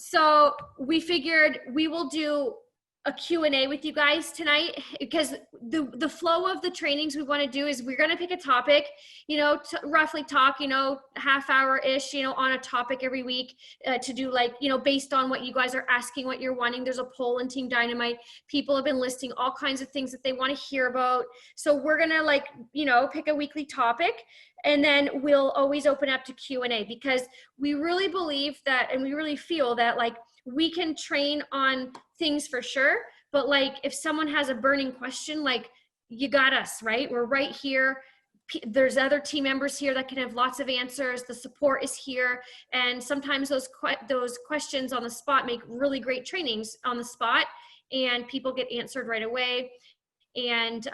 So we figured we will do a Q&A with you guys tonight, because the flow of the trainings we want to do is we're going to pick a topic, roughly talk, half hour-ish, on a topic every week, to do based on what you guys are asking, what you're wanting. There's a poll in Team Dynamite. People have been listing all kinds of things that they want to hear about. So we're going to pick a weekly topic, and then we'll always open up to Q&A, because we really believe that, and we really feel that we can train on things for sure, but if someone has a burning question, you got us, right? We're right here. There's other team members here that can have lots of answers. The support is here. And sometimes those questions on the spot make really great trainings on the spot, and people get answered right away. And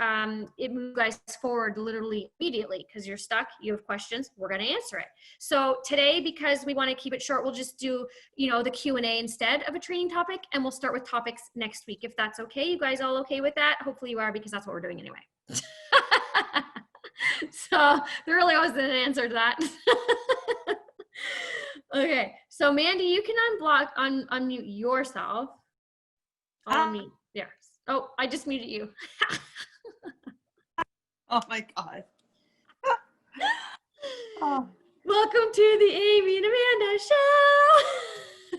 it moves guys forward literally immediately, because you're stuck, you have questions, we're going to answer it. So today, because we want to keep it short, we'll just do the Q&A instead of a training topic, and we'll start with topics next week, if that's okay. You guys all okay with that? Hopefully you are, because that's what we're doing anyway. So there really wasn't an answer to that. Okay, so Mandy, you can unmute yourself. I'll unmute there. Oh, I just muted you. Oh my God. Oh. Welcome to the Amy and Amanda show.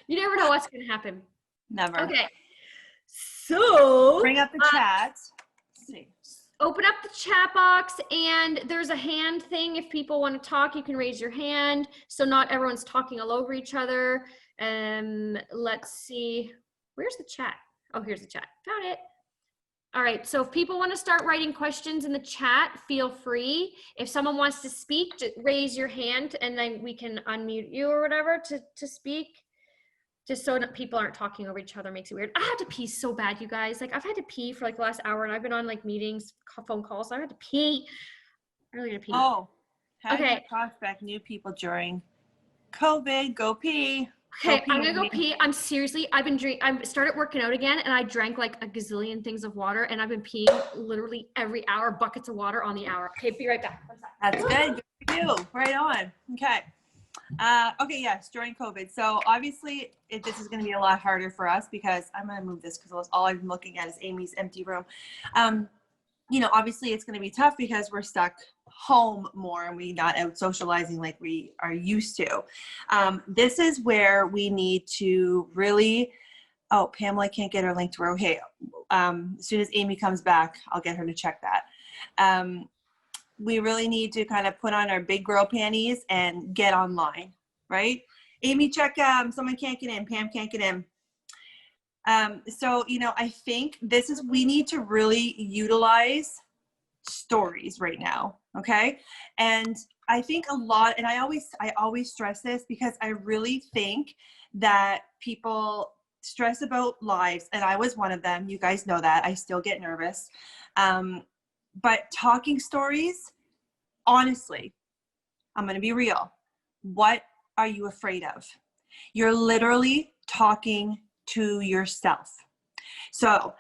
You never know what's going to happen. Never. Okay. So bring up the chat. Let's see. Open up the chat box, and there's a hand thing. If people want to talk, you can raise your hand. So not everyone's talking all over each other. Let's see. Where's the chat? Oh, here's the chat. Found it. All right. So if people want to start writing questions in the chat, feel free. If someone wants to speak, just raise your hand, and then we can unmute you or whatever to speak. Just so that people aren't talking over each other makes it weird. I had to pee so bad, you guys. I've had to pee for the last hour, and I've been on meetings, phone calls. So I had to pee. I really had to pee. Oh, how do you okay. prospect new people during COVID? Go pee. Okay, I'm gonna go pee. I'm seriously, I started working out again, and I drank a gazillion things of water, and I've been peeing literally every hour, buckets of water on the hour. Okay, be right back. That's good. Good for you. Right on. Okay. Okay, yes, during COVID. So obviously this is going to be a lot harder for us, because I'm going to move this because all I'm looking at is Amy's empty room. Obviously it's going to be tough because we're stuck home more, and we're not out socializing like we are used to. This is where we need to really, Pamela can't get her link to her. Okay. As soon as Amy comes back, I'll get her to check that. We really need to kind of put on our big girl panties and get online, right? Amy, check, someone can't get in, Pam can't get in. So, I think we need to really utilize stories right now. Okay. And I think a lot, and I always stress this, because I really think that people stress about lives, and I was one of them. You guys know that. I still get nervous. But talking stories, honestly, I'm going to be real. What are you afraid of? You're literally talking to yourself. So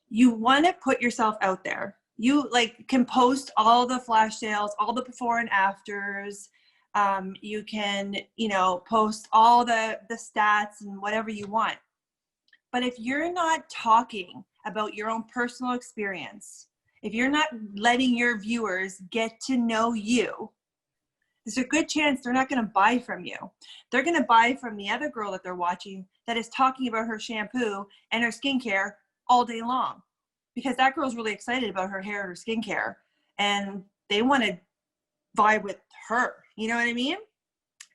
you want to put yourself out there. You can post all the flash sales, all the before and afters. You can, post all the stats and whatever you want. But if you're not talking about your own personal experience, if you're not letting your viewers get to know you, there's a good chance they're not going to buy from you. They're going to buy from the other girl that they're watching that is talking about her shampoo and her skincare all day long, because that girl's really excited about her hair and her skincare, and they want to vibe with her. You know what I mean?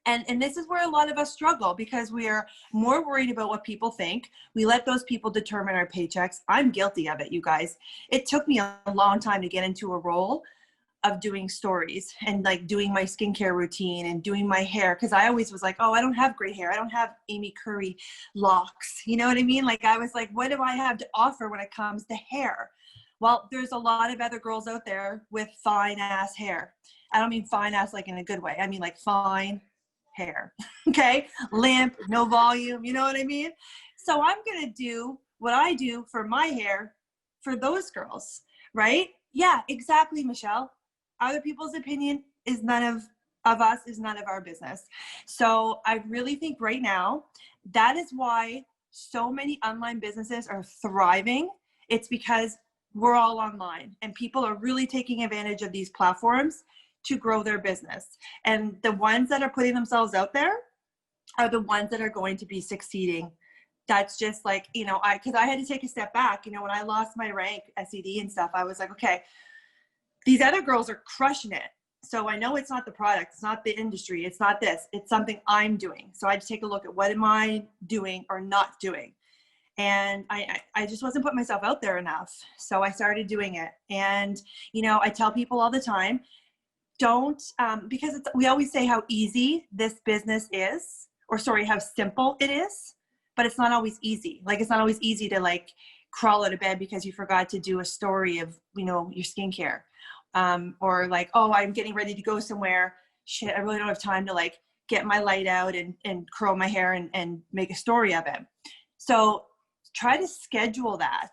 And this is where a lot of us struggle, because we are more worried about what people think. We let those people determine our paychecks. I'm guilty of it, you guys. It took me a long time to get into a role of doing stories and doing my skincare routine and doing my hair. Cause I always was like, oh, I don't have gray hair. I don't have Amy Curry locks. You know what I mean? I was like, what do I have to offer when it comes to hair? Well, there's a lot of other girls out there with fine ass hair. I don't mean fine ass in a good way. I mean fine hair. Okay. Limp, no volume. You know what I mean? So I'm going to do what I do for my hair for those girls, right? Yeah, exactly, Michelle. Other people's opinion is none of of us is none of our business. So I really think right now, that is why so many online businesses are thriving. It's because we're all online and people are really taking advantage of these platforms to grow their business. And the ones that are putting themselves out there are the ones that are going to be succeeding. That's just like, you know, because I had to take a step back, you know, when I lost my rank, SED and stuff, I was like, okay, these other girls are crushing it. So I know it's not the product, it's not the industry, it's not this, it's something I'm doing. So I had to take a look at what am I doing or not doing. And I just wasn't putting myself out there enough. So I started doing it. And, you know, I tell people all the time, don't, because we always say how easy this business is, or sorry, how simple it is, but it's not always easy. Like, it's not always easy to like crawl out of bed because you forgot to do a story of, you know, your skincare. Or like, oh, I'm getting ready to go somewhere. Shit, I really don't have time to like get my light out and curl my hair and make a story of it. So try to schedule that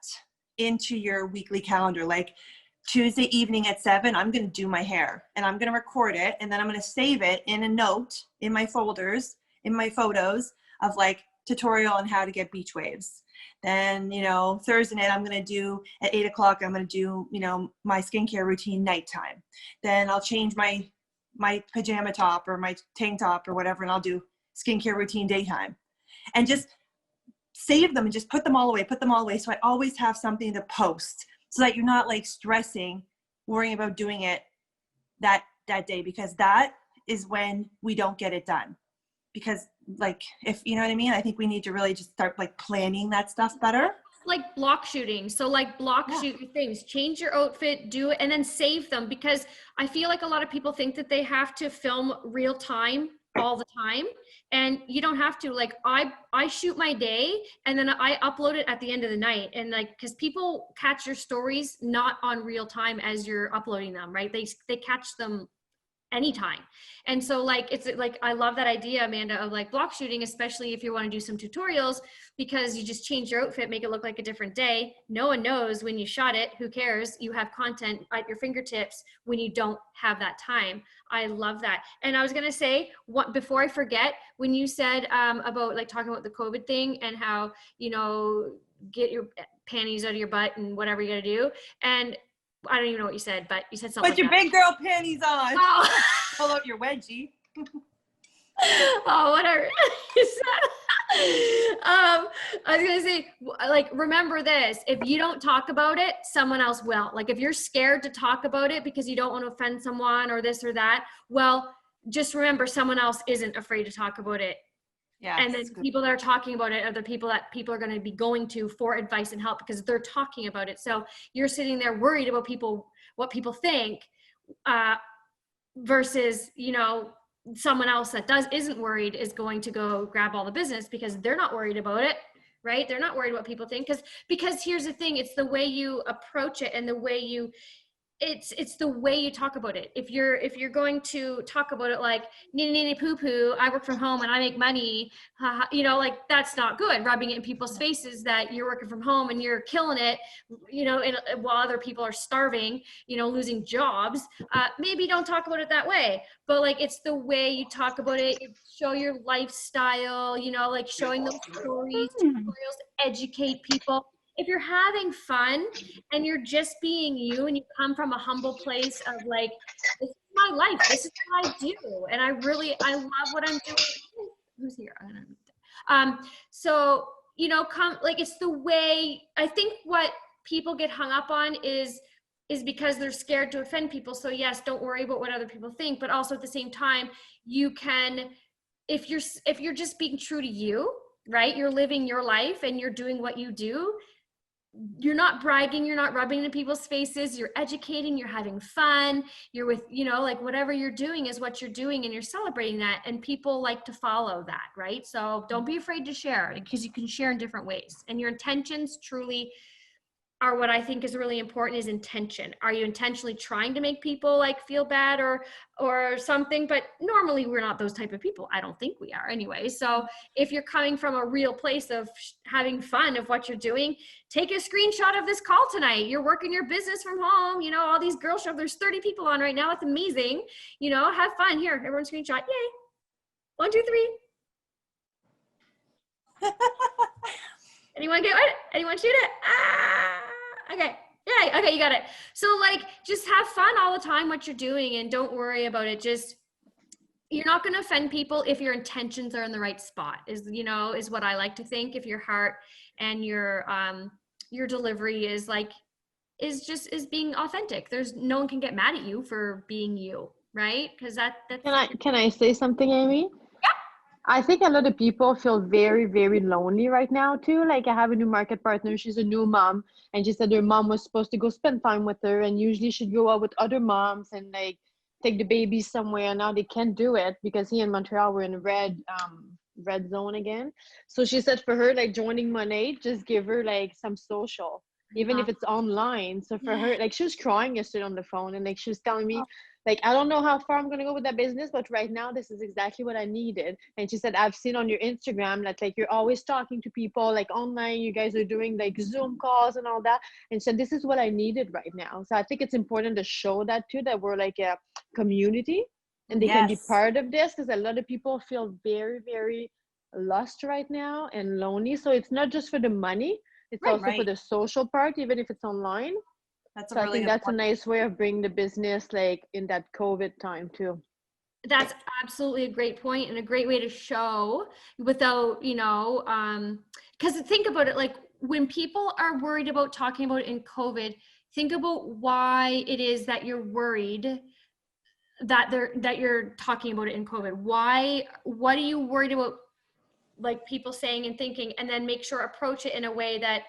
into your weekly calendar. Like Tuesday evening at 7, I'm going to do my hair and I'm going to record it. And then I'm going to save it in a note in my folders, in my photos of like tutorial on how to get beach waves. Then, you know, Thursday night, I'm going to do at 8 o'clock, I'm going to do, you know, my skincare routine nighttime. Then I'll change my pajama top or my tank top or whatever. And I'll do skincare routine daytime, and just save them and just put them all away. So I always have something to post so that you're not like stressing, worrying about doing it that day, because that is when we don't get it done. Because like, if you know what I mean, I think we need to really just start like planning that stuff better. Like block shooting. So like shoot your things, change your outfit, do it, and then save them, because I feel like a lot of people think that they have to film real time all the time, and you don't have to. Like I shoot my day and then I upload it at the end of the night, and like, because people catch your stories not on real time as you're uploading them, right? They catch them anytime. And so like, it's like, I love that idea, Amanda, of like block shooting, especially if you want to do some tutorials, because you just change your outfit, make it look like a different day. No one knows when you shot it. Who cares? You have content at your fingertips when you don't have that time. I love that. And I was going to say, what, before I forget, when you said about like talking about the COVID thing and how, you know, get your panties out of your butt and whatever you got to do. And I don't even know what you said, but you said something. Put your big girl panties on. Oh. Pull out your wedgie. Oh, whatever you said. I was gonna say, like, remember this: if you don't talk about it, someone else will. Like, if you're scared to talk about it because you don't want to offend someone or this or that, well, just remember someone else isn't afraid to talk about it. Yeah. And then people that are talking about it are the people that people are going to be going to for advice and help, because they're talking about it. So you're sitting there worried about what people think, versus, you know, someone else that isn't worried is going to go grab all the business because they're not worried about it, right? They're not worried what people think, because here's the thing: it's the way you approach it and the way you. It's the way you talk about it. If you're going to talk about it like nitty poo poo, I work from home and I make money, you know, like, that's not good. Rubbing it in people's faces that you're working from home and you're killing it, you know, while other people are starving, you know, losing jobs. Maybe don't talk about it that way, but like, it's the way you talk about it. You show your lifestyle, you know, like showing those stories, tutorials, educate people. If you're having fun and you're just being you and you come from a humble place of like, this is my life, this is what I do, and I love what I'm doing. Who's here? I don't know. So, you know, like, it's the way. I think what people get hung up on is because they're scared to offend people. So yes, don't worry about what other people think, but also at the same time, you can, if you're just being true to you, right? You're living your life and you're doing what you do. You're not bragging, you're not rubbing in people's faces, you're educating, you're having fun, you're with, you know, like, whatever you're doing is what you're doing, and you're celebrating that, and people like to follow that, right? So don't be afraid to share, because you can share in different ways, and your intentions truly are what I think is really important is intention. Are you intentionally trying to make people like feel bad or something? But normally we're not those type of people. I don't think we are anyway. So if you're coming from a real place of having fun of what you're doing, take a screenshot of this call tonight. You're working your business from home. You know, all these girls show, there's 30 people on right now. It's amazing. You know, have fun. Here, everyone screenshot. Yay. 1, 2, 3. Anyone get it? Anyone shoot it? Okay. Yay. Okay, you got it. So like, just have fun all the time what you're doing and don't worry about it. Just, you're not going to offend people if your intentions are in the right spot is what I like to think. If your heart and your delivery is being authentic. There's no one can get mad at you for being you, right? Because that's Can I say something, Amy? I think a lot of people feel very, very lonely right now too. Like I have a new market partner. She's a new mom and she said her mom was supposed to go spend time with her and usually she'd go out with other moms and like take the baby somewhere. And now they can't do it because here in Montreal, we're in a red zone again. So she said for her, like joining Monat, just give her like some social, even if it's online. So for her, like she was crying yesterday on the phone and like she was telling me, like, I don't know how far I'm going to go with that business, but right now this is exactly what I needed. And she said, I've seen on your Instagram that like you're always talking to people like online, you guys are doing like Zoom calls and all that. And so this is what I needed right now. So I think it's important to show that too, that we're like a community and they can be part of this because a lot of people feel very, very lost right now and lonely. So it's not just for the money, it's also for the social part, even if it's online. So I think that's a nice way of bringing the business like in that COVID time too. That's absolutely a great point and a great way to show without, because think about it, like when people are worried about talking about it in COVID, think about why it is that you're worried that you're talking about it in COVID. What are you worried about, like people saying and thinking, and then make sure approach it in a way that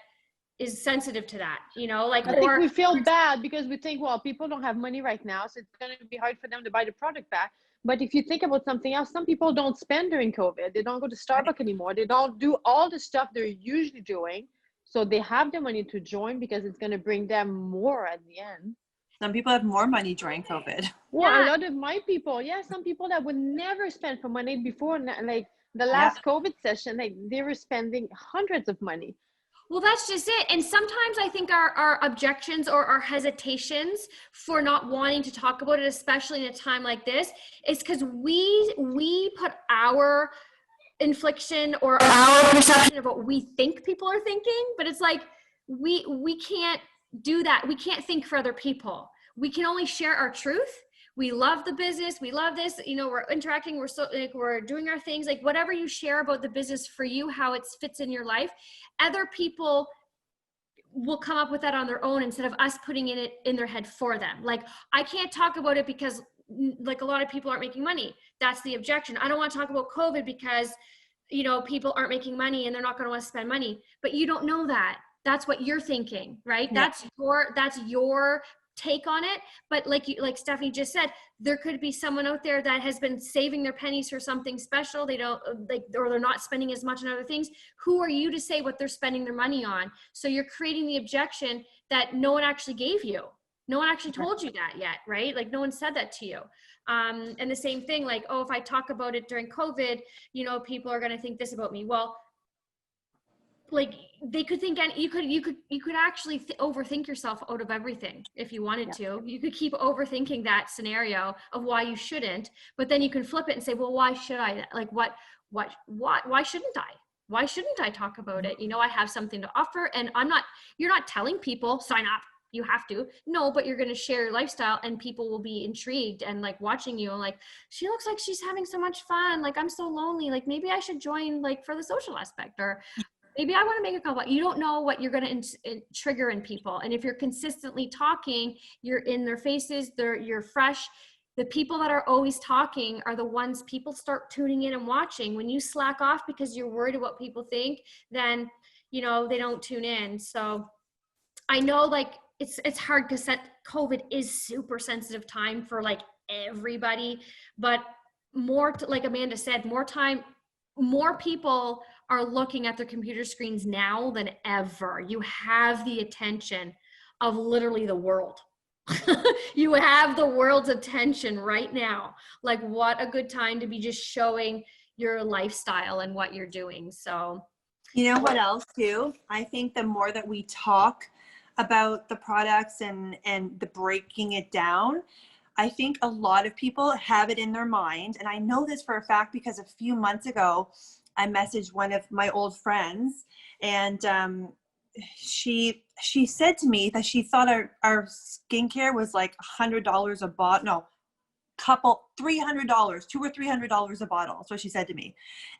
is sensitive to that, like, I think we feel bad because we think, well, people don't have money right now, so it's going to be hard for them to buy the product back. But if you think about something else, some people don't spend during COVID. They don't go to Starbucks anymore. They don't do all the stuff they're usually doing. So they have the money to join because it's going to bring them more at the end. Some people have more money during COVID. Well, a lot of my people, some people that would never spend for money before, like the last COVID session, like they were spending hundreds of money. Well, that's just it. And sometimes I think our objections or our hesitations for not wanting to talk about it, especially in a time like this, is because we put our infliction or our perception of what we think people are thinking. But it's like, we can't do that. We can't think for other people. We can only share our truth. We love the business. We love this. We're interacting. We're doing our things. Like whatever you share about the business for you, how it fits in your life, other people will come up with that on their own instead of us putting it in their head for them. Like I can't talk about it because like a lot of people aren't making money. That's the objection. I don't want to talk about COVID because people aren't making money and they're not going to want to spend money. But you don't know that. That's what you're thinking, right? Yeah. That's your take on it. But like Stephanie just said, there could be someone out there that has been saving their pennies for something special. They don't like, or they're not spending as much on other things. Who are you to say what they're spending their money on? So you're creating the objection that no one actually gave you. No one actually told you that yet, right? Like no one said that to you. And the same thing, like, oh, if I talk about it during COVID, people are going to think this about me. Well, like they could think, and you could actually overthink yourself out of everything if you wanted to. You could keep overthinking that scenario of why you shouldn't, but then you can flip it and say, well, why should I? Like why shouldn't I? Why shouldn't I talk about it? I have something to offer, and you're not telling people sign up. You have to. No, but you're going to share your lifestyle and people will be intrigued and like watching you and like, she looks like she's having so much fun. Like, I'm so lonely. Like maybe I should join like for the social aspect, or maybe I want to make a call. You don't know what you're going to trigger in people. And if you're consistently talking, you're in their faces, you're fresh. The people that are always talking are the ones people start tuning in and watching. When you slack off because you're worried about what people think, then, they don't tune in. So I know like it's hard because COVID is super sensitive time for like everybody, but more like Amanda said, more people are looking at their computer screens now than ever. You have the attention of literally the world. You have the world's attention right now. Like, what a good time to be just showing your lifestyle and what you're doing. So, you know what else too? I think the more that we talk about the products and the breaking it down, I think a lot of people have it in their mind. And I know this for a fact because a few months ago, I messaged one of my old friends, and she said to me that she thought our skincare was like $100 a bottle. No, $300, $200 or $300 a bottle. That's what she said to me.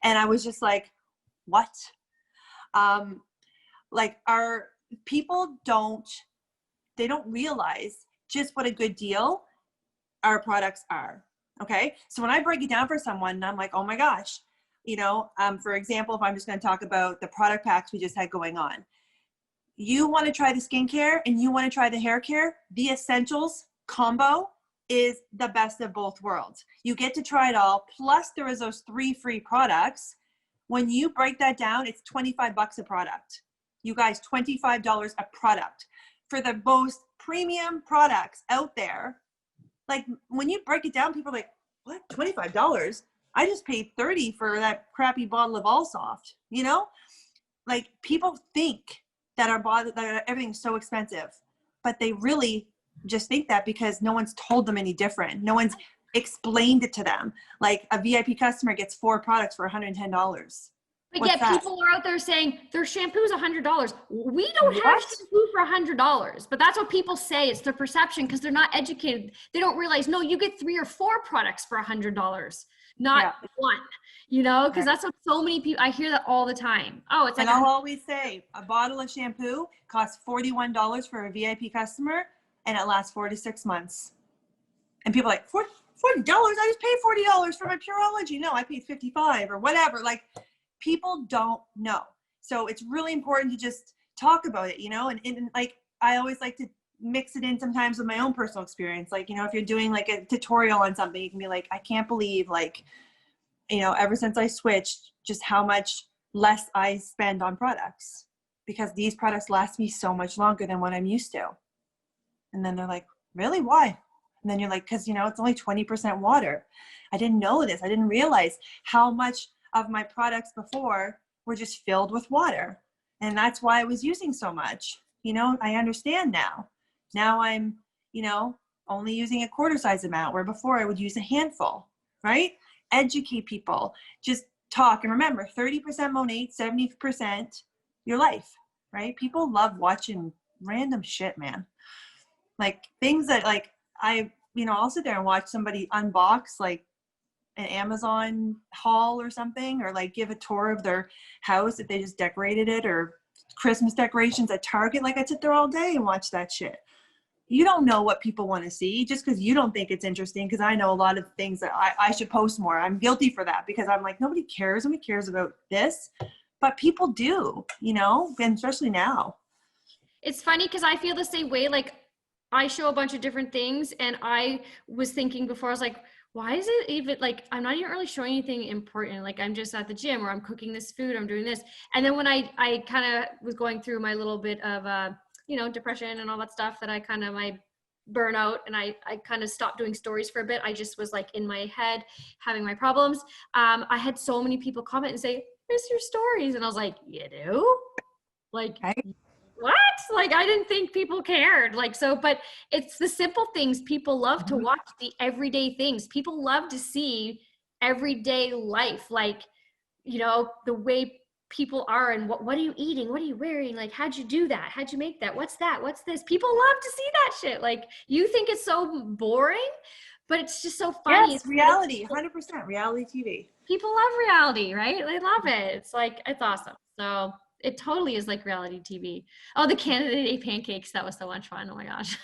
And I was just like, what? Like, our people don't realize just what a good deal our products are. Okay. So when I break it down for someone, I'm like, oh my gosh, you know, for example, if I'm just going to talk about the product packs we just had going on, you want to try the skincare and you want to try the hair care, the essentials combo is the best of both worlds. You get to try it all. Plus there is those 3 free products. When you break that down, it's $25 a product. You guys, $25 a product for the most premium products out there. Like, when you break it down, people are like, what, $25? I just paid $30 for that crappy bottle of Allsoft, you know? Like, people think that everything's so expensive, but they really just think that because no one's told them any different. No one's explained it to them. Like, a VIP customer gets 4 products for $110. but What's yet that? people are out there saying their shampoo is $100. We don't have What? shampoo for $100, but that's what people say. It's their perception because they're not educated. They don't realize, no, you get 3 or 4 products for $100, not one, you know, because that's what so many people, I hear that all the time. Oh, it's like, and I'll always say a bottle of shampoo costs $41 for a VIP customer, and it lasts 4 to 6 months. And people are like, $40? I just paid $40 for my Pureology. No, I paid $55 or whatever. Like, people don't know. So it's really important to just talk about it, you know, and like, I always like to mix it in sometimes with my own personal experience. Like, you know, if you're doing like a tutorial on something, you can be like, I can't believe, like, you know, ever since I switched, just how much less I spend on products, because these products last me so much longer than what I'm used to. And then they're like, really? Why? And then you're like, because, you know, it's only 20% water. I didn't know this. I didn't realize how much of my products before were just filled with water. And that's why I was using so much. You know, I understand now. Now I'm, you know, only using a quarter size amount, where before I would use a handful, right? Educate people. Just talk. And remember, 30% Monat, 70% your life, right? People love watching random shit, man. Like, things that, like, I'll sit there and watch somebody unbox like an Amazon haul or something, or like give a tour of their house if they just decorated it, or Christmas decorations at Target. Like, I'd sit there all day and watch that shit. You don't know what people want to see just because you don't think it's interesting. Because I know a lot of things that I should post more. I'm guilty for that because I'm like, nobody cares. Nobody cares about this, but people do, you know, and especially now. it's funny because I feel the same way. Like, I show a bunch of different things, and I was thinking before, I was like, why is it even, like, I'm not even really showing anything important. Like, I'm just at the gym, or I'm cooking this food, I'm doing this. And then when I kind of was going through my little bit of, you know, depression and all that stuff, that I kind of, my burnout, and I kind of stopped doing stories for a bit. I just was like in my head having my problems. I had so many people comment and say, here's your stories. And I was like, you do? Like, what? Like, I didn't think people cared. Like, so, but it's the simple things. People love to watch the everyday things. People love to see everyday life. Like, you know, the way people are, and what are you eating? What are you wearing? Like, how'd you do that? How'd you make that? What's that? What's this? People love to see that shit. Like, you think it's so boring, but it's just so funny. Yes, reality, 100% reality TV. People love reality, right? They love it. It's like, it's awesome. So it totally is like reality TV. Oh, the Canada Day pancakes. That was so much fun. Oh my gosh.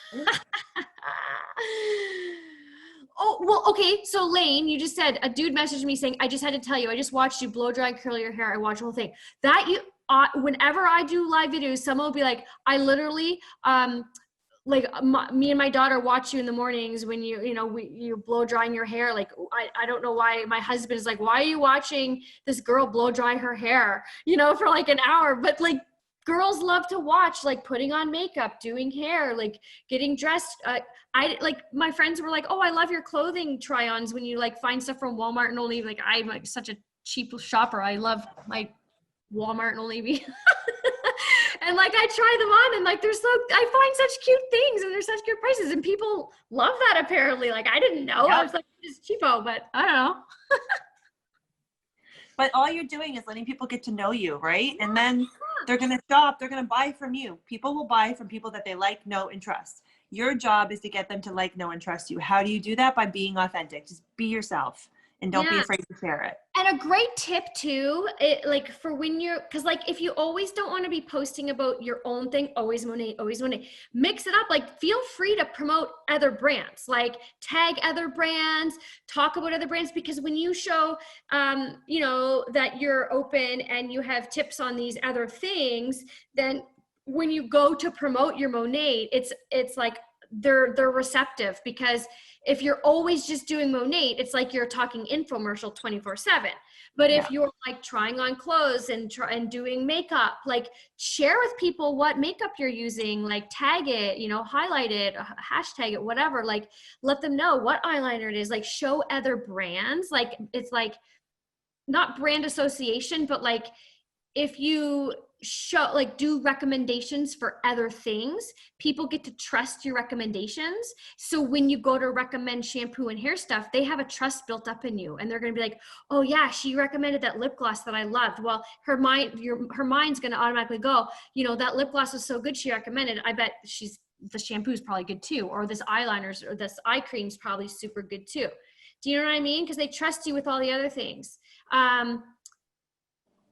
Oh, well, okay. So Lane, you just said, a dude messaged me saying, I just had to tell you, I just watched you blow dry and curl your hair. I watched the whole thing. That you, whenever I do live videos, someone will be like, I literally, like me and my daughter watch you in the mornings when you're blow drying your hair. Like, I don't know why my husband is like, why are you watching this girl blow dry her hair, for like an hour? But like, girls love to watch, like putting on makeup, doing hair, like getting dressed. I like, my friends were like, oh, I love your clothing try-ons when you like find stuff from Walmart and Old Navy. Like, I'm like such a cheap shopper. I love my Walmart and Old Navy. And like, I try them on and like, I find such cute things and they're such good prices and people love that apparently. Like, I didn't know. Yep. I was like, it's cheapo, but I don't know. But all you're doing is letting people get to know you, right? And then they're going to shop, they're going to buy from you. People will buy from people that they like, know, and trust. Your job is to get them to like, know, and trust you. How do you do that? By being authentic. Just be yourself and don't be afraid to share it. And a great tip too, like for when cause like if you always don't want to be posting about your own thing, always Monat, mix it up. Like, feel free to promote other brands, like tag other brands, talk about other brands, because when you show, that you're open and you have tips on these other things, then when you go to promote your Monat, it's like they're receptive, because if you're always just doing Monat, it's like you're talking infomercial 24/7. But if you're like trying on clothes and doing makeup, like share with people what makeup you're using, like tag it, highlight it, hashtag it, whatever, like let them know what eyeliner it is, like show other brands. Like, it's like not brand association, but like if you do recommendations for other things, people get to trust your recommendations. So when you go to recommend shampoo and hair stuff, they have a trust built up in you, and they're going to be like, oh yeah, she recommended that lip gloss that I loved. Well, her mind's going to automatically go, that lip gloss was so good, she recommended. I bet the shampoo is probably good too, or this eyeliner or this eye cream is probably super good too. Do you know what I mean? Because they trust you with all the other things.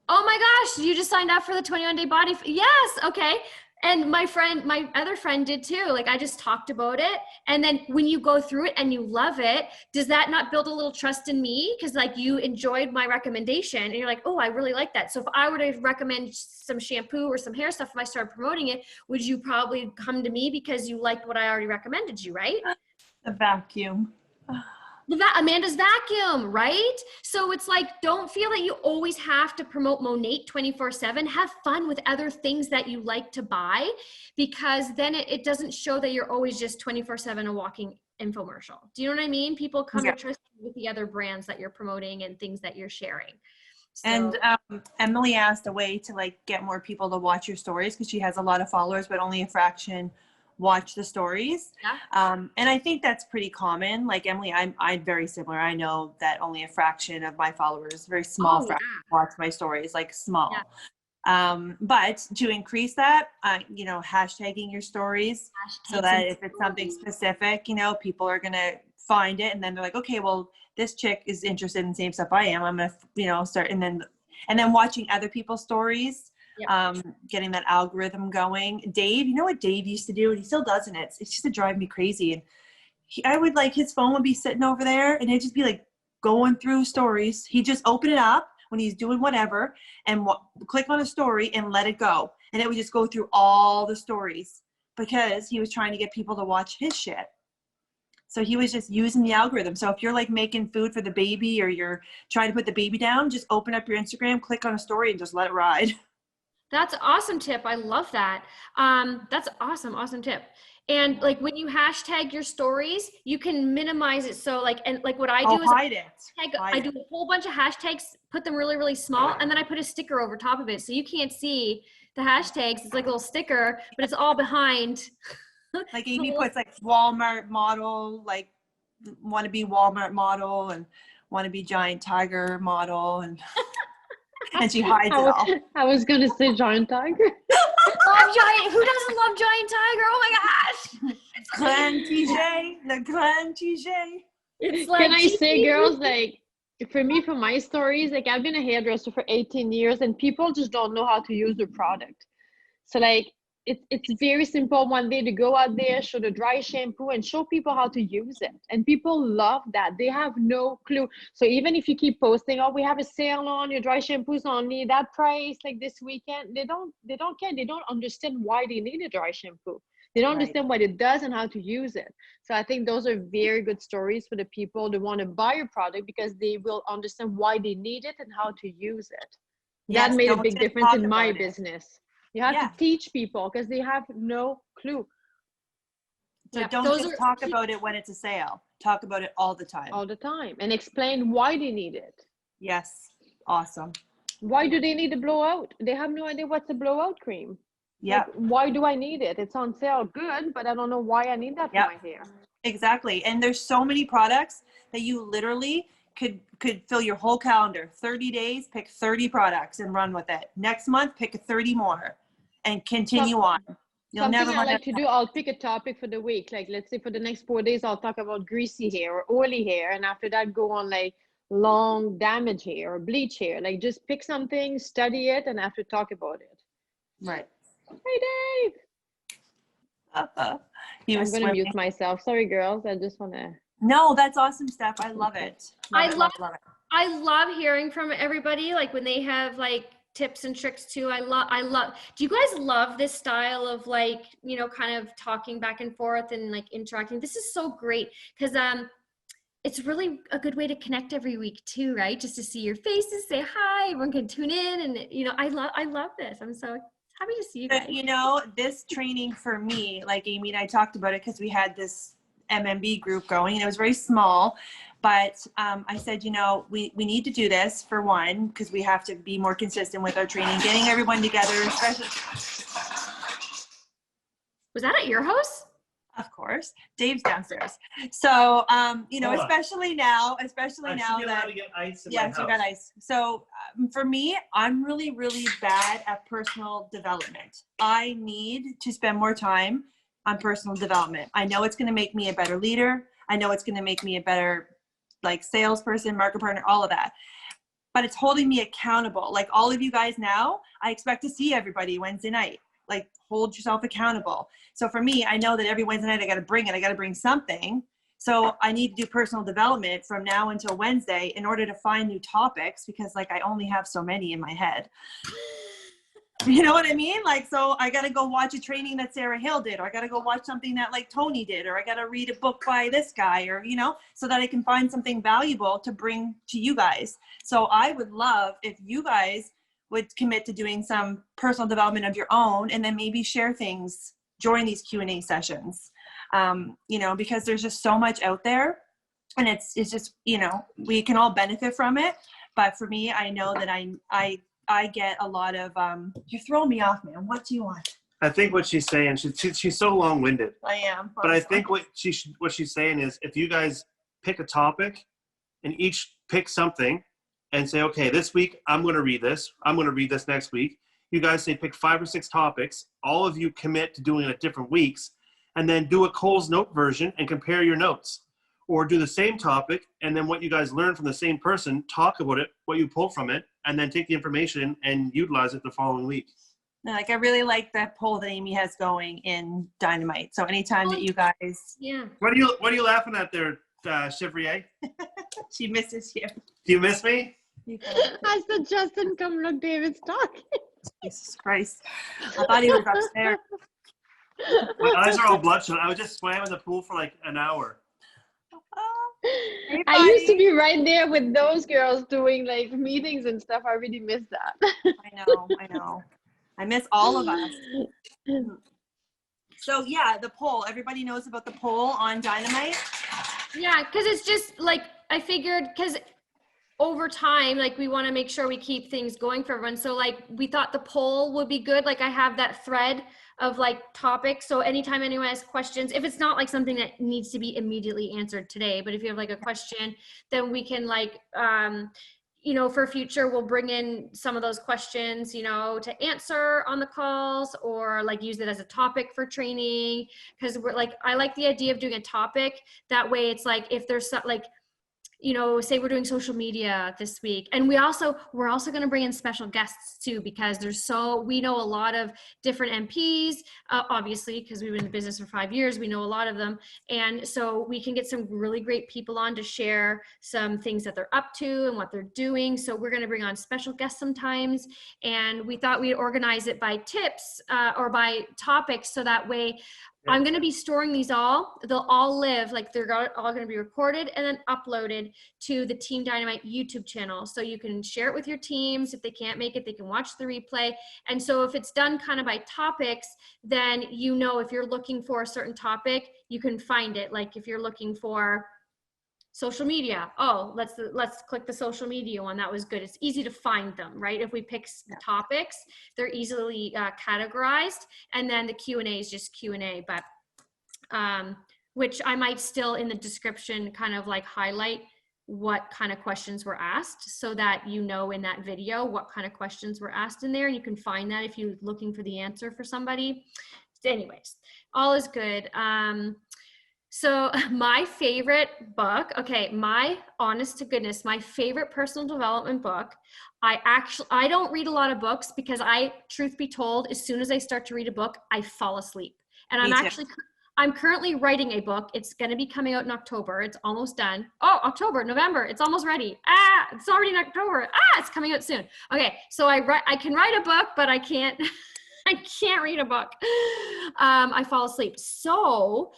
Oh my gosh, you just signed up for the 21-day body. Yes. Okay. And my other friend did too. Like, I just talked about it. And then when you go through it and you love it, does that not build a little trust in me? Cause like, you enjoyed my recommendation and you're like, oh, I really like that. So if I were to recommend some shampoo or some hair stuff, if I started promoting it, would you probably come to me because you liked what I already recommended you, right? The vacuum. Amanda's vacuum, right? So it's like, don't feel that you always have to promote Monat 24/7. Have fun with other things that you like to buy, because then it doesn't show that you're always just 24/7 a walking infomercial. Do you know what I mean? People come to trust you with the other brands that you're promoting and things that you're sharing. So. And Emily asked a way to like get more people to watch your stories, because she has a lot of followers, but only a fraction watch the stories. And I think that's pretty common. Like Emily, I'm very similar. I know that only a fraction of my followers, very small fraction, watch my stories, like small. But to increase that, hashtagging your stories, so that if it's something specific, people are going to find it, and then they're like, okay, well, this chick is interested in the same stuff I am. I'm going to, start. And then watching other people's stories. Getting that algorithm going. Dave, you know what Dave used to do, and he still does, and it's just to drive me crazy. And I would like, his phone would be sitting over there and it'd just be like going through stories. He'd just open it up when he's doing whatever and click on a story and let it go, and it would just go through all the stories, because he was trying to get people to watch his shit. So he was just using the algorithm. So if you're like making food for the baby, or you're trying to put the baby down, just open up your Instagram, click on a story, and just let it ride. That's an awesome tip. I love that. That's awesome tip. And like, when you hashtag your stories, you can minimize it. So like, and like what I do is I do a whole bunch of hashtags, put them really, really small, and then I put a sticker over top of it. So you can't see the hashtags. It's like a little sticker, but it's all behind. Like Amy puts like Walmart model, like want to be Walmart model, and want to be giant tiger model, and and she hides it all. I was going to say giant tiger. Love giant. Who doesn't love giant tiger? Oh my gosh. Clan TJ, the Clan TJ. It's like, can I say, girls, like, for me, for my stories, like, I've been a hairdresser for 18 years, and people just don't know how to use the product. So like, it's very simple one day to go out there, show the dry shampoo, and show people how to use it. And people love that. They have no clue. So even if you keep posting, oh, we have a sale on your dry shampoos only that price, like this weekend, they don't care. They don't understand why they need a dry shampoo. They don't Right. understand what it does and how to use it. So I think those are very good stories for the people that want to buy your product, because they will understand why they need it and how to use it. Yes, That made a don't big just difference talk in my about it. business. You have Yeah. to teach people because they have no clue So Yeah, don't those just are talk about it when it's a sale. Talk about it all the time. all the time and explain why they need it. Yes. Awesome. Why do they need a blowout? They have no idea what's a blowout cream. Yeah. Like, why do I need it? It's on sale. Good, but I don't know why I need that for Yep. my hair. Exactly. And there's so many products that you literally could fill your whole calendar. 30 days, pick 30 products and run with it. Next month, pick 30 more and continue on. You'll Something never I run like out to of do, I'll pick a topic for the week. Like, let's say for the next 4 days, I'll talk about greasy hair or oily hair. And after that, go on like long damage hair or bleach hair. Like, just pick something, study it, and after talk about it. Right. Hey, Dave. He I'm was going to swimming. mute myself. Sorry, girls. I just want to. No, that's awesome, Steph. I love it. I Love it. I love hearing from everybody, like when they have like tips and tricks too. I love, do you guys love this style of like, you know, kind of talking back and forth and like interacting? This is so great because it's really a good way to connect every week too, right? Just to see your faces, say hi, everyone can tune in, and you know, I love this. I'm so happy to see you guys. You know, this training for me, like Amy and I talked about it because we had this MMB group going and it was very small, but I said, you know, we need to do this for one, because we have to be more consistent with our training, getting everyone together, especially. Was that at your house? Of course, Dave's downstairs. So, you know, Hold on. especially now I that, should be allowed to get ice in my yes, you got house. ice. So for me, I'm really, really bad at personal development. I need to spend more time on personal development. I know it's going to make me a better leader. I know it's going to make me a better like salesperson, market partner, all of that. But it's holding me accountable. Like all of you guys now, I expect to see everybody Wednesday night. Like hold yourself accountable. So for me, I know that every Wednesday night I got to bring something. So I need to do personal development from now until Wednesday in order to find new topics, because like I only have so many in my head. You know what I mean? Like, so I got to go watch a training that Sarah Hill did, or I got to go watch something that like Tony did, or I got to read a book by this guy, or, you know, so that I can find something valuable to bring to you guys. So I would love if you guys would commit to doing some personal development of your own, and then maybe share things during these Q&A sessions. You know, because there's just so much out there, and it's just, you know, we can all benefit from it. But for me, I know that I get a lot of, you're throwing me off, man. What do you want? I think what she's saying, she's so long-winded. I am. But I think what she's saying is, if you guys pick a topic and each pick something and say, okay, this week I'm going to read this. I'm going to read this next week. You guys say pick 5 or 6 topics. All of you commit to doing it at different weeks, and then do a Cole's Note version and compare your notes. Or do the same topic, and then what you guys learn from the same person, talk about it, what you pull from it, and then take the information and utilize it the following week. Like, I really like that poll that Amy has going in Dynamite. So anytime that you guys, Yeah. What are you laughing at there, Chevrier? she misses you. Do you miss me? I said, Justin, come look, David's talking. Jesus Christ. I thought he was upstairs. My eyes are all bloodshot. I was just swam in the pool for like an hour. Hey, I used to buddy. be right there with those girls doing like meetings and stuff. I really miss that. I know. I miss all of us. So yeah, the poll. Everybody knows about the poll on Dynamite. Yeah, because it's just like, I figured, because over time, like we want to make sure we keep things going for everyone. So like we thought the poll would be good. Like I have that thread of like topics. So anytime anyone has questions, if it's not like something that needs to be immediately answered today, but if you have like a question, then we can like, you know, for future, we'll bring in some of those questions, you know, to answer on the calls, or like use it as a topic for training. Cause we're like, I like the idea of doing a topic. That way it's like, if there's like, you know, say we're doing social media this week, and we're also going to bring in special guests too, because we know a lot of different MPs, obviously, because we've been in the business for 5 years, we know a lot of them. And so we can get some really great people on to share some things that they're up to and what they're doing. So we're going to bring on special guests sometimes. And we thought we'd organize it by tips or by topics. So that way Yeah. I'm going to be storing these all. They'll all live, like they're all going to be recorded and then uploaded to the Team Dynamite YouTube channel. So you can share it with your teams. If they can't make it, they can watch the replay. And so if it's done kind of by topics, then you know if you're looking for a certain topic, you can find it. Like if you're looking for social media, oh, let's click the social media one. That was good. It's easy to find them, right? If we pick topics, they're easily categorized, and then the Q&A is just Q&A, but which I might still in the description kind of like highlight what kind of questions were asked, so that you know in that video what kind of questions were asked in there, and you can find that if you're looking for the answer for somebody. Anyways, all is good. So my favorite book, okay, my honest to goodness, my favorite personal development book, I don't read a lot of books because truth be told, as soon as I start to read a book, I fall asleep. And I'm currently writing a book. It's going to be coming out in October. It's almost done. Oh, October, November, it's almost ready. It's already in October. It's coming out soon. Okay, so I can write a book, but I can't. I can't read a book. I fall asleep. So,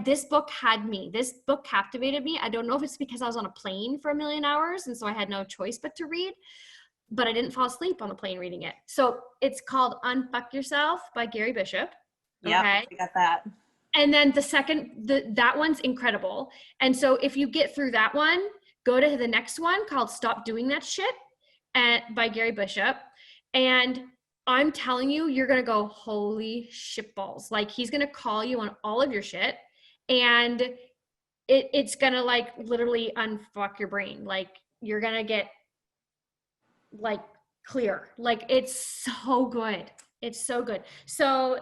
this book captivated me. I don't know if it's because I was on a plane for 1,000,000 hours, and so I had no choice but to read, but I didn't fall asleep on the plane reading it. So it's called Unfuck Yourself by Gary Bishop. Yeah, okay? I got that. And then that one's incredible. And so if you get through that one, go to the next one called Stop Doing That Shit by Gary Bishop. And I'm telling you, you're going to go, holy shitballs. Like, he's going to call you on all of your shit, and it's going to like literally unfuck your brain. Like, you're going to get like clear. Like, it's so good. It's so good. So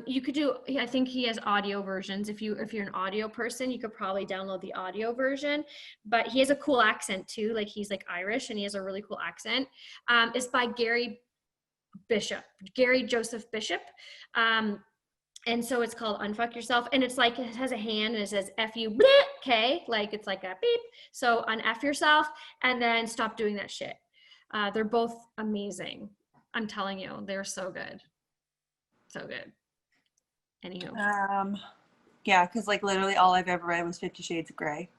you could do, I think he has audio versions. If you're an audio person, you could probably download the audio version, but he has a cool accent too. Like, he's like Irish, and he has a really cool accent. It's by Gary Joseph Bishop. And so it's called Unfuck Yourself. And it's like, it has a hand and it says F-U-K, like it's like a beep. So unf yourself, and then stop doing that shit. They're both amazing. I'm telling you, they're so good. So good. Anywho. Yeah, because like literally all I've ever read was 50 Shades of Grey.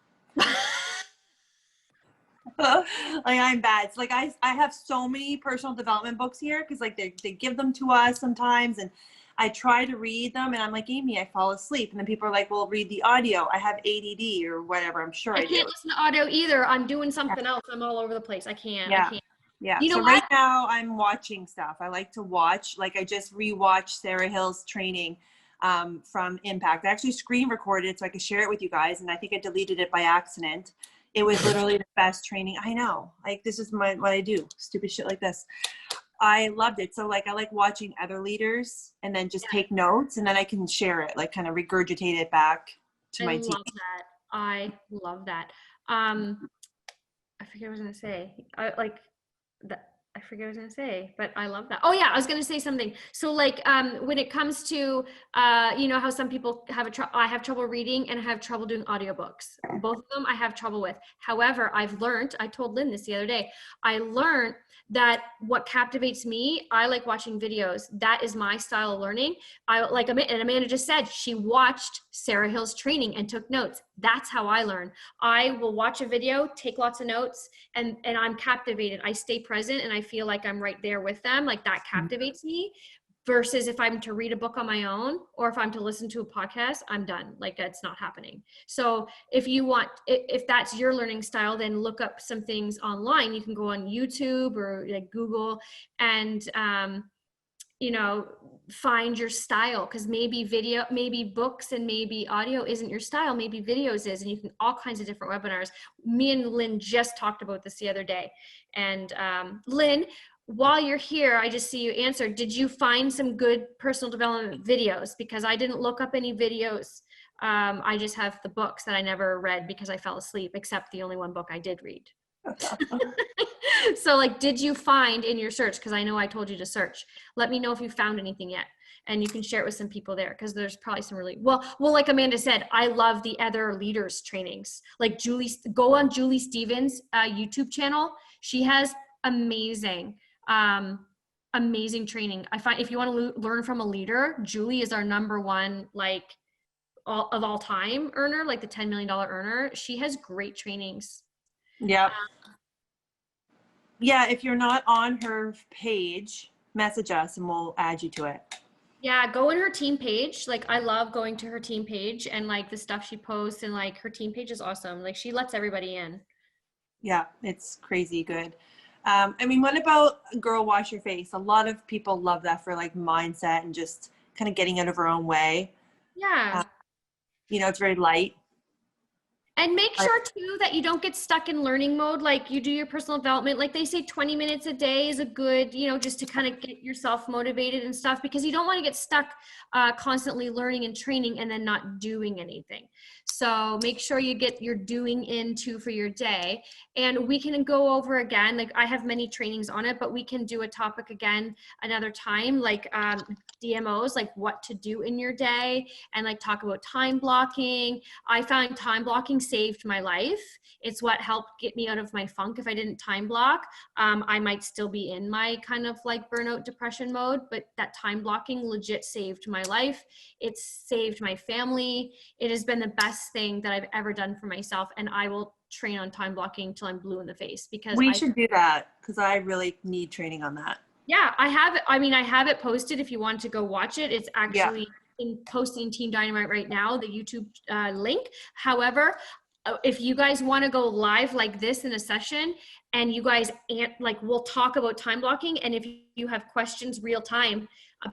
Like, I'm bad. It's like I have so many personal development books here because like they give them to us sometimes, and I try to read them, and I'm like, Amy, I fall asleep. And then people are like, well, read the audio. I have ADD or whatever. I'm sure I can't listen to audio either. I'm doing something else. I'm all over the place. I can't. Yeah. You know so what? Right now I'm watching stuff. I like to watch. Like, I just rewatched Sarah Hill's training from Impact. I actually screen recorded it so I could share it with you guys, and I think I deleted it by accident. It was literally the best training. I know. Like, this is what I do. Stupid shit like this. I loved it. So like, I like watching other leaders and then just take notes, and then I can share it, like kind of regurgitate it back to my team. I love that. I forget what I was going to say. I forget what I was going to say, but I love that. Oh yeah, I was going to say something. So like, when it comes to, you know how some people I have trouble reading and I have trouble doing audiobooks. Both of them I have trouble with. However, I told Lynn this the other day, I learned that what captivates me, I like watching videos. That is my style of learning. And Amanda just said she watched Sarah Hill's training and took notes. That's how I learn. I will watch a video, take lots of notes, and I'm captivated. I stay present, and I feel like I'm right there with them. Like, that captivates me. Versus if I'm to read a book on my own, or if I'm to listen to a podcast, I'm done. Like, that's not happening. So if that's your learning style, then look up some things online. You can go on YouTube or like Google and, find your style, because maybe books and maybe audio isn't your style. Maybe videos is, and you can all kinds of different webinars. Me and Lynn just talked about this the other day. And Lynn, while you're here, I just see you answered. Did you find some good personal development videos? Because I didn't look up any videos. I just have the books that I never read because I fell asleep, except the only one book I did read. So like, did you find in your search? Because I know I told you to search. Let me know if you found anything yet. And you can share it with some people there, because there's probably some really, well, like Amanda said, I love the other leaders trainings. Like go on Julie Stevens' YouTube channel. She has amazing amazing training. I find if you want to learn from a leader, Julie is our number one, like all time earner, like the $10 million earner. She has great trainings. Yeah. Yeah. If you're not on her page, message us and we'll add you to it. Yeah, go in her team page. Like, I love going to her team page and like the stuff she posts, and like her team page is awesome. Like, she lets everybody in. Yeah, it's crazy good. I mean, what about girl wash your face? A lot of people love that for like mindset and just kind of getting out of her own way. Yeah. You know, it's very light. And make sure too that you don't get stuck in learning mode. Like, you do your personal development, like they say 20 minutes a day is a good, you know, just to kind of get yourself motivated and stuff, because you don't want to get stuck constantly learning and training and then not doing anything. So make sure you get your doing into for your day. And we can go over again, like I have many trainings on it, but we can do a topic again another time, like DMOs, like what to do in your day, and like talk about time blocking. I found time blocking saved my life. It's what helped get me out of my funk. If I didn't time block, I might still be in my kind of like burnout depression mode, but that time blocking legit saved my life. It's saved my family. It has been the best thing that I've ever done for myself. And I will train on time blocking till I'm blue in the face, because we should do that, because I really need training on that. Yeah, I have it. I mean, I have it posted if you want to go watch it. It's actually posted in Team Dynamite right now, the YouTube link. However, if you guys want to go live like this in a session, and you guys like, we'll talk about time blocking, and if you have questions real time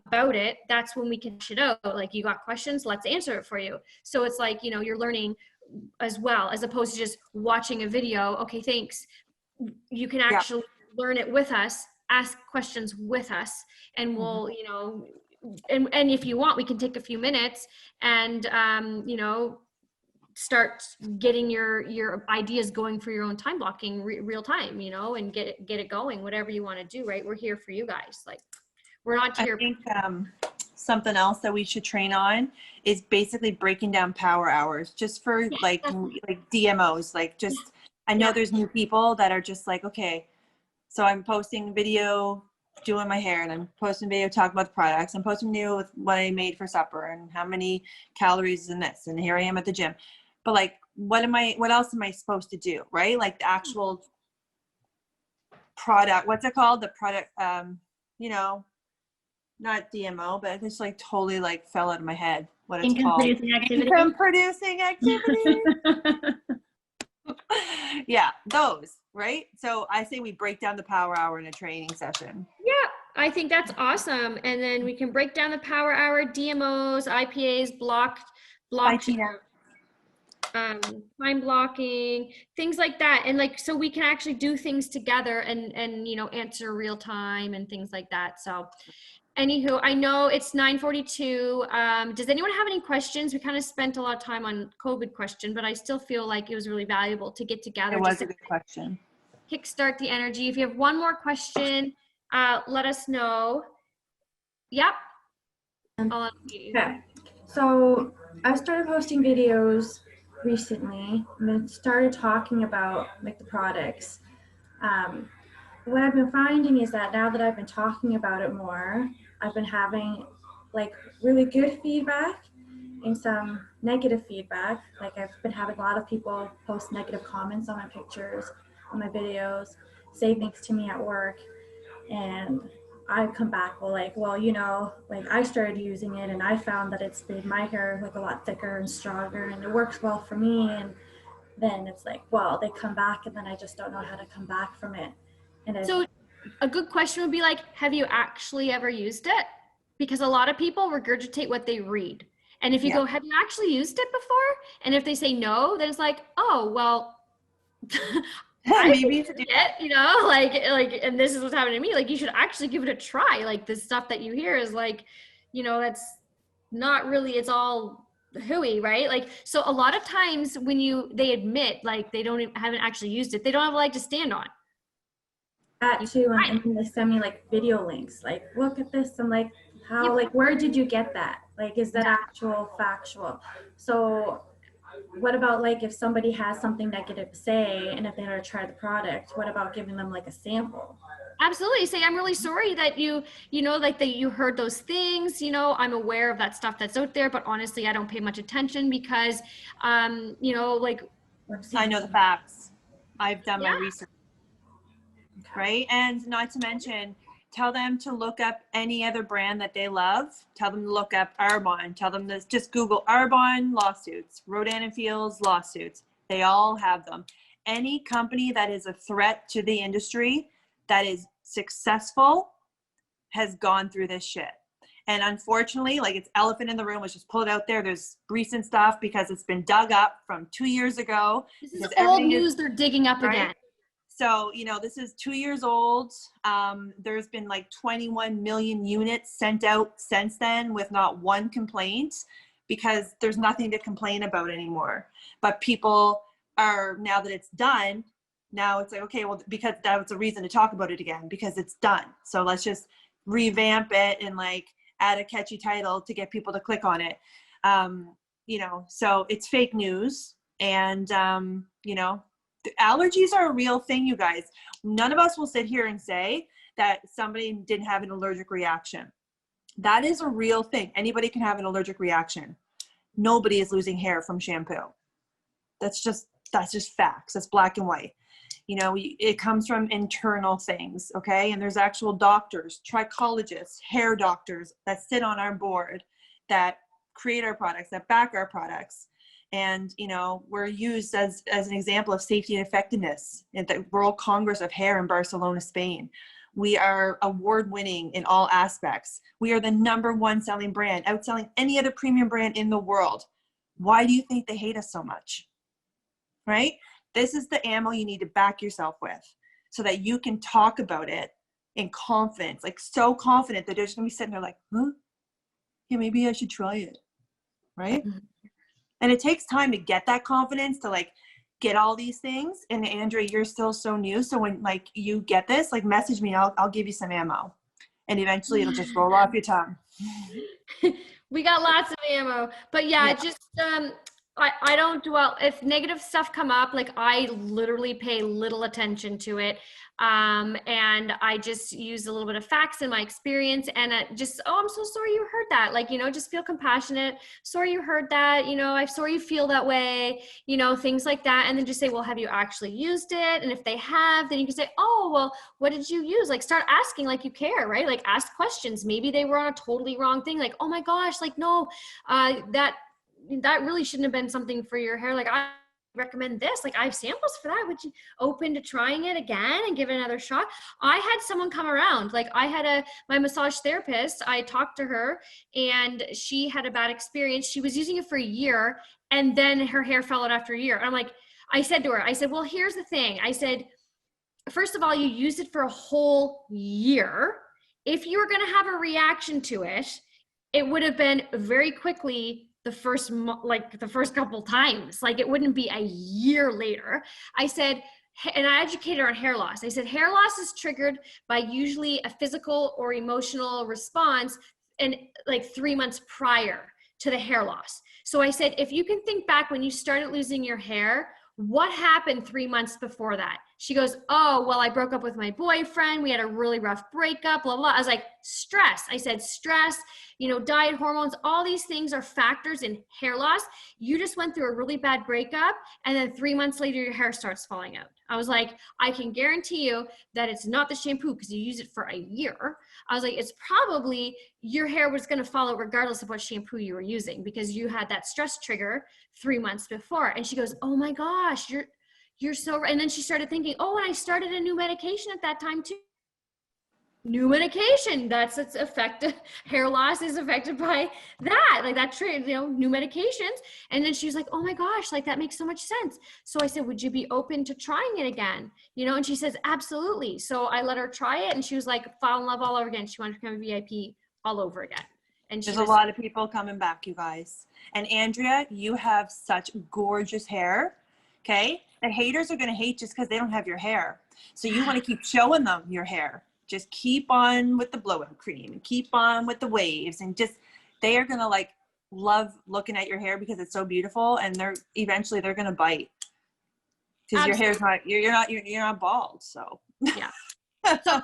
about it, that's when we can hash it out. Like, you got questions, let's answer it for you. So it's like, you know, you're learning as well, as opposed to just watching a video. Okay, thanks. You can actually learn it with us, ask questions with us, and we'll, you know, and if you want, we can take a few minutes and, you know, start getting your ideas going for your own time blocking real time, you know, and get it going, whatever you want to do, right? We're here for you guys. Like, we're not here. I think something else that we should train on is basically breaking down power hours, just for like DMOs, like just, I know there's new people that are just like, okay, so I'm posting video doing my hair, and I'm posting video talking about the products. I'm posting video with what I made for supper and how many calories in this, and here I am at the gym. But like, what else am I supposed to do, right? Like the actual product, what's it called? The product, you know, not DMO, but it's like totally like fell out of my head what it's called. Income producing activity. Yeah, those, right? So I say we break down the power hour in a training session. Yeah, I think that's awesome. And then we can break down the power hour, DMOs, IPAs, block time blocking, things like that. And like, so we can actually do things together and, you know, answer real time and things like that. So anywho, I know it's 9:42. Does anyone have any questions? We kind of spent a lot of time on COVID question, but I still feel like it was really valuable to get together. It was a good question. Kickstart the energy. If you have one more question, let us know. Yep. Okay. So I've started posting videos recently and then started talking about like the products. What I've been finding is that now that I've been talking about it more, I've been having like really good feedback and some negative feedback. Like, I've been having a lot of people post negative comments on my pictures, on my videos, say things to me at work, and I come back, well, you know, like I started using it and I found that it's made my hair like a lot thicker and stronger and it works well for me. And then it's like, well, they come back and then I just don't know how to come back from it. And so a good question would be like, have you actually ever used it? Because a lot of people regurgitate what they read. And if you go, have you actually used it before? And if they say no, then it's like, oh, well, maybe you should do it, you know, like, and this is what's happening to me. Like, you should actually give it a try. Like, the stuff that you hear is like, you know, that's not really, it's all hooey, right? Like, so a lot of times when they admit like they haven't actually used it, they don't have a leg to stand on. That too, and then they send me like video links, like, look at this. I'm like, how, like, where did you get that? Like, is that actual factual? So what about like if somebody has something negative to say and if they want to try the product, what about giving them like a sample? Absolutely. Say, I'm really sorry that like that you heard those things, I'm aware of that stuff that's out there, but honestly, I don't pay much attention because, like, I know the facts. I've done my Yeah. research, right? And not to mention, tell them to look up any other brand that they love. Tell them to look up Arbonne. Tell them to just Google Arbonne lawsuits, Rodan and Fields lawsuits. They all have them. Any company that is a threat to the industry that is successful has gone through this shit. And unfortunately, like, it's elephant in the room. Let's just pull it out there. There's recent stuff because it's been dug up from 2 years ago. This is old news they're digging up right? again. So, this is 2 years old. There's been like 21 million units sent out since then with not one complaint, because there's nothing to complain about anymore. But people are, now that it's done, now it's like, okay, well, because that was a reason to talk about it again, because it's done. So let's just revamp it and like add a catchy title to get people to click on it. So it's fake news. And, allergies are a real thing, you guys. None of us will sit here and say that somebody didn't have an allergic reaction. That is a real thing. Anybody can have an allergic reaction. Nobody is losing hair from shampoo. That's just facts. That's black and white. It comes from internal things, okay? And there's actual doctors, trichologists, hair doctors that sit on our board that create our products, that back our products. And, we're used as an example of safety and effectiveness at the World Congress of Hair in Barcelona, Spain. We are award-winning in all aspects. We are the #1 selling brand, outselling any other premium brand in the world. Why do you think they hate us so much? Right? This is the ammo you need to back yourself with so that you can talk about it in confidence, like so confident that they're just going to be sitting there like, huh? Yeah, maybe I should try it. Right? Mm-hmm. And it takes time to get that confidence to like get all these things. And Andrea, you're still so new. So when like you get this, like message me, I'll give you some ammo. And eventually it'll just roll off your tongue. We got lots of ammo, but yeah. Just, I don't dwell, if negative stuff come up, like I literally pay little attention to it. And I just use a little bit of facts in my experience and just, oh, I'm so sorry you heard that. Like, just feel compassionate. Sorry you heard that. I'm sorry you feel that way, things like that. And then just say, well, have you actually used it? And if they have, then you can say, oh, well, what did you use? Like start asking like you care, right? Like ask questions. Maybe they were on a totally wrong thing. Like, oh my gosh, like, no, that really shouldn't have been something for your hair. Like I recommend this, like I have samples for that. Would you open to trying it again and give it another shot? I had someone come around, like I had my massage therapist, I talked to her and she had a bad experience. She was using it for a year and then her hair fell out after a year. And I said to her, well, here's the thing. I said, first of all, you used it for a whole year. If you were going to have a reaction to it, it would have been very quickly the first couple times. Like it wouldn't be a year later. I said, and I educated her on hair loss. I said, hair loss is triggered by usually a physical or emotional response and like 3 months prior to the hair loss. So I said, if you can think back when you started losing your hair, what happened 3 months before that? She goes, oh, well, I broke up with my boyfriend. We had a really rough breakup, blah, blah. I was like, stress. I said, stress, diet, hormones, all these things are factors in hair loss. You just went through a really bad breakup. And then 3 months later, your hair starts falling out. I was like, I can guarantee you that it's not the shampoo because you use it for a year. I was like, it's probably your hair was going to fall out regardless of what shampoo you were using because you had that stress trigger 3 months before. And she goes, oh my gosh, you're so right. And then she started thinking, oh, and I started a new medication at that time too. New medication, that's its affected. Hair loss is affected by that, like that new medications. And then she was like, oh my gosh, like that makes so much sense. So I said, would you be open to trying it again? And she says, absolutely. So I let her try it and she was like, fall in love all over again. She wanted to become a VIP all over again. And there's a lot of people coming back, you guys. And Andrea, you have such gorgeous hair. Okay. The haters are going to hate just because they don't have your hair. So you want to keep showing them your hair. Just keep on with the blowout cream and keep on with the waves and just, they are going to like love looking at your hair because it's so beautiful, and eventually they're gonna bite because your hair's not you're not bald. So Yeah. So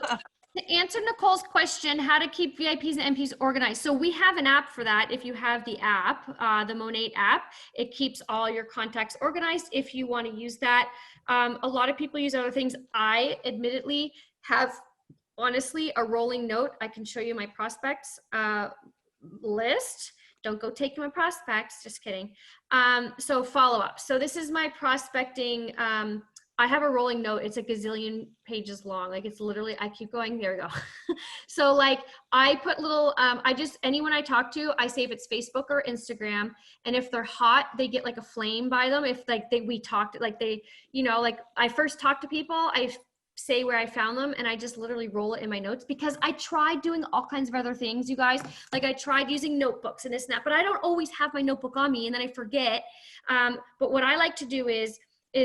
to answer Nicole's question, how to keep VIPs and MPs organized. So we have an app for that. If you have the app, the Monat app, it keeps all your contacts organized if you want to use that. A lot of people use other things. I admittedly have, honestly, a rolling note. I can show you my prospects list. Don't go taking my prospects, just kidding. So follow up. So this is my prospecting. I have a rolling note. It's a gazillion pages long. Like it's literally, I keep going, there we go. So like I put little, anyone I talk to, I say if it's Facebook or Instagram, and if they're hot, they get like a flame by them. If like we talked, like they, you know, like I first talk to people, I say where I found them, and I just literally roll it in my notes because I tried doing all kinds of other things, you guys. Like I tried using notebooks and this and that, but I don't always have my notebook on me and then I forget. But what I like to do is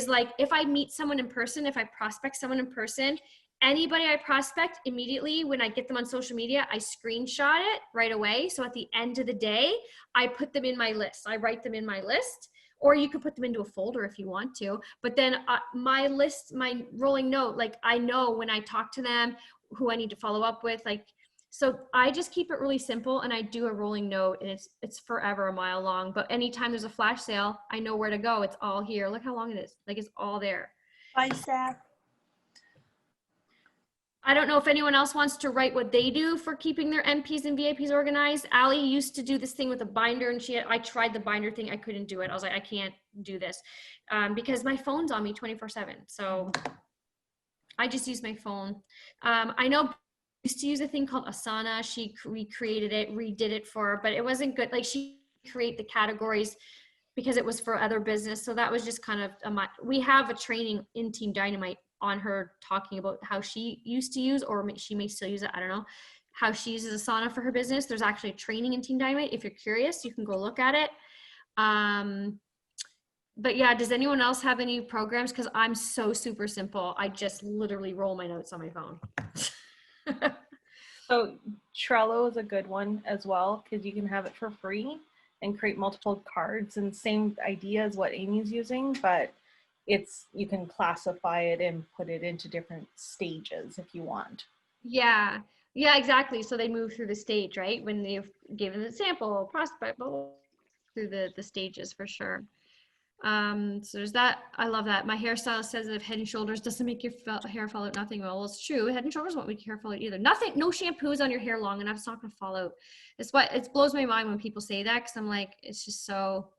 like if I meet someone in person, if I prospect someone in person, anybody I prospect immediately when I get them on social media, I screenshot it right away. So at the end of the day, I put them in my list. I write them in my list. Or you could put them into a folder if you want to. But then my list, my rolling note, like I know when I talk to them, who I need to follow up with. Like, so I just keep it really simple, and I do a rolling note, and it's forever a mile long. But anytime there's a flash sale, I know where to go. It's all here. Look how long it is. Like it's all there. Bye, Seth. I don't know if anyone else wants to write what they do for keeping their MPs and VIPs organized. Allie used to do this thing with a binder, and I tried the binder thing. I couldn't do it. I was like, I can't do this because my phone's on me 24/7. So I just use my phone. I know I used to use a thing called Asana. She recreated it, redid it for her, but it wasn't good. Like she create the categories because it was for other business. So that was just kind of we have a training in Team Dynamite on her talking about how she used to use, or she may still use it, I don't know, how she uses Asana for her business. There's actually a training in Team Dynamite. If you're curious, you can go look at it. But yeah, does anyone else have any programs? Because I'm so super simple. I just literally roll my notes on my phone. So Trello is a good one as well, because you can have it for free and create multiple cards, and same idea as what Amy's using, but you can classify it and put it into different stages if you want. Yeah, exactly. So they move through the stage, right? When they've given the sample, prospect, through the stages for sure. So there's that. I love that. My hairstylist says that if Head and Shoulders doesn't make your hair fall out, nothing will. Well, it's true. Head and Shoulders won't make your hair fall out either. Nothing, no shampoos on your hair long enough. It's not going to fall out. It blows my mind when people say that, because I'm like, it's just so.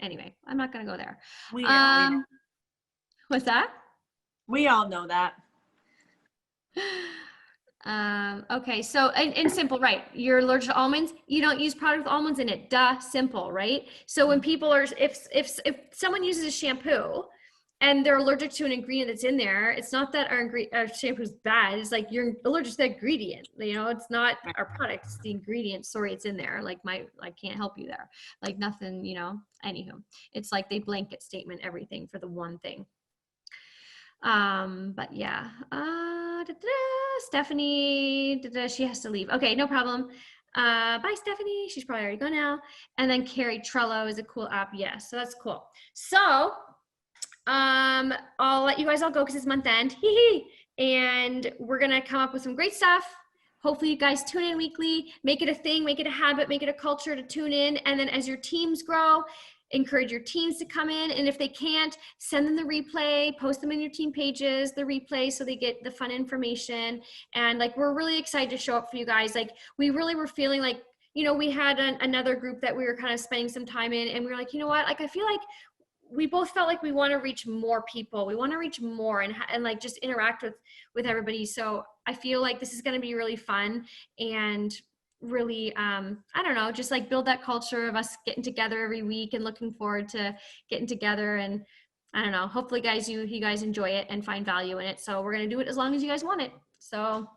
Anyway, I'm not going to go there. What's that? We all know that. Okay, so in simple, right? You're allergic to almonds. You don't use product with almonds in it. Duh, simple, right? So when people are, if someone uses a shampoo and they're allergic to an ingredient that's in there, it's not that our shampoo is bad. It's like you're allergic to that ingredient. You know, it's not our product, it's the ingredient. Sorry, it's in there. Like I can't help you there. Like nothing, you know. Anywho, it's like they blanket statement everything for the one thing. But yeah. Stephanie, she has to leave. Okay, no problem. Bye, Stephanie. She's probably already gone now. And then Carrie, Trello is a cool app. Yes, so that's cool. So I'll let you guys all go because it's month end. And we're gonna come up with some great stuff. Hopefully you guys tune in weekly, make it a thing, make it a habit, make it a culture to tune in. And then as your teams grow, encourage your teams to come in. And if they can't, send them the replay, post them in your team pages, the replay, so they get the fun information. And like, we're really excited to show up for you guys. Like we really were feeling like, you know, we had another group that we were kind of spending some time in, and we were like, you know what, like, I feel like we both felt like we want to reach more people. We want to reach more and like just interact with everybody. So I feel like this is going to be really fun and really, I don't know, just like build that culture of us getting together every week and looking forward to getting together. And I don't know, hopefully guys, you guys enjoy it and find value in it. So we're going to do it as long as you guys want it. So,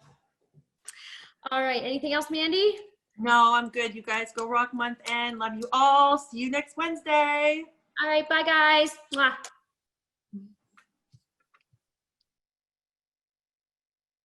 all right. Anything else, Mandy? No, I'm good. You guys go rock month end. Love you all. See you next Wednesday. All right. Bye guys. Mwah.